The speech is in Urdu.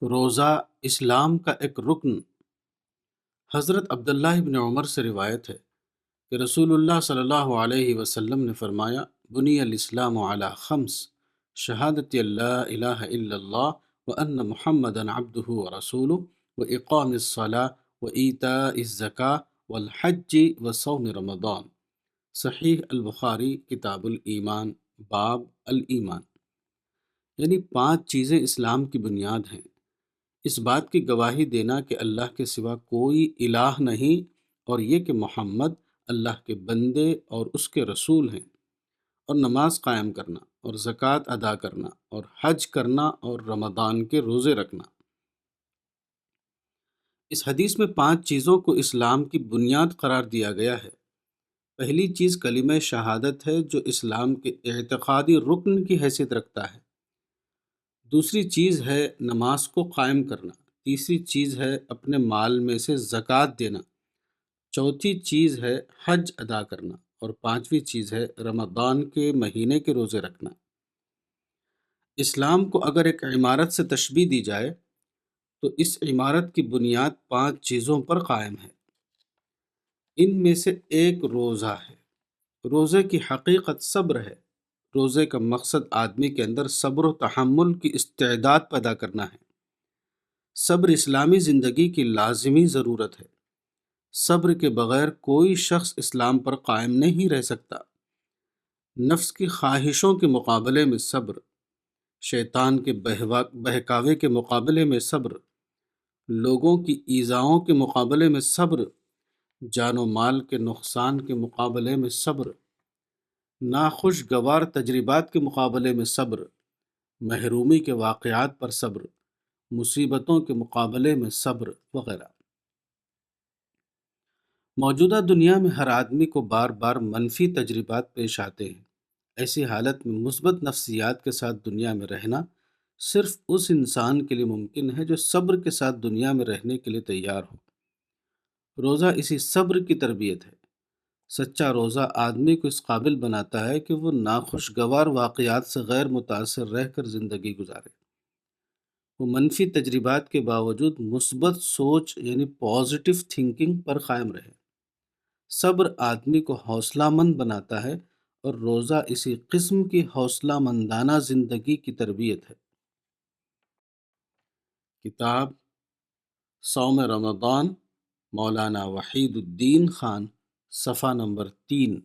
روزہ اسلام کا ایک رکن۔ حضرت عبداللہ بن عمر سے روایت ہے کہ رسول اللہ صلی اللہ علیہ وسلم نے فرمایا، بنی الاسلام علی خمس، شہادت اللہ الہ الا اللہ وان محمدا عبدہ ورسولہ واقام الصلاۃ وایتاء الزکاۃ والحج وصوم رمضان۔ صحیح البخاری کتاب الایمان، باب الایمان۔ یعنی 5 چیزیں اسلام کی بنیاد ہیں۔ اس بات کی گواہی دینا کہ اللہ کے سوا کوئی الہ نہیں، اور یہ کہ محمد اللہ کے بندے اور اس کے رسول ہیں، اور نماز قائم کرنا اور زکوٰۃ ادا کرنا اور حج کرنا اور رمضان کے روزے رکھنا۔ اس حدیث میں 5 چیزوں کو اسلام کی بنیاد قرار دیا گیا ہے۔ پہلی چیز کلمہ شہادت ہے، جو اسلام کے اعتقادی رکن کی حیثیت رکھتا ہے۔ دوسری چیز ہے نماز کو قائم کرنا۔ تیسری چیز ہے اپنے مال میں سے زکوٰۃ دینا۔ چوتھی چیز ہے حج ادا کرنا، اور 5ویں چیز ہے رمضان کے مہینے کے روزے رکھنا۔ اسلام کو اگر ایک عمارت سے تشبیہ دی جائے تو اس عمارت کی بنیاد 5 چیزوں پر قائم ہے۔ ان میں سے ایک روزہ ہے۔ روزے کی حقیقت صبر ہے۔ روزے کا مقصد آدمی کے اندر صبر و تحمل کی استعداد پیدا کرنا ہے۔ صبر اسلامی زندگی کی لازمی ضرورت ہے۔ صبر کے بغیر کوئی شخص اسلام پر قائم نہیں رہ سکتا۔ نفس کی خواہشوں کے مقابلے میں صبر، شیطان کے بہکاوے کے مقابلے میں صبر، لوگوں کی ایذاؤں کے مقابلے میں صبر، جان و مال کے نقصان کے مقابلے میں صبر، ناخوشگوار تجربات کے مقابلے میں صبر، محرومی کے واقعات پر صبر، مصیبتوں کے مقابلے میں صبر وغیرہ۔ موجودہ دنیا میں ہر آدمی کو بار بار منفی تجربات پیش آتے ہیں۔ ایسی حالت میں مثبت نفسیات کے ساتھ دنیا میں رہنا صرف اس انسان کے لیے ممکن ہے جو صبر کے ساتھ دنیا میں رہنے کے لیے تیار ہو۔ روزہ اسی صبر کی تربیت ہے۔ سچا روزہ آدمی کو اس قابل بناتا ہے کہ وہ ناخوشگوار واقعات سے غیر متاثر رہ کر زندگی گزارے۔ وہ منفی تجربات کے باوجود مثبت سوچ یعنی پازیٹیو تھنکنگ پر قائم رہے۔ صبر آدمی کو حوصلہ مند بناتا ہے، اور روزہ اسی قسم کی حوصلہ مندانہ زندگی کی تربیت ہے۔ کتاب صوم رمضان، مولانا وحید الدین خان، صفحہ نمبر 3۔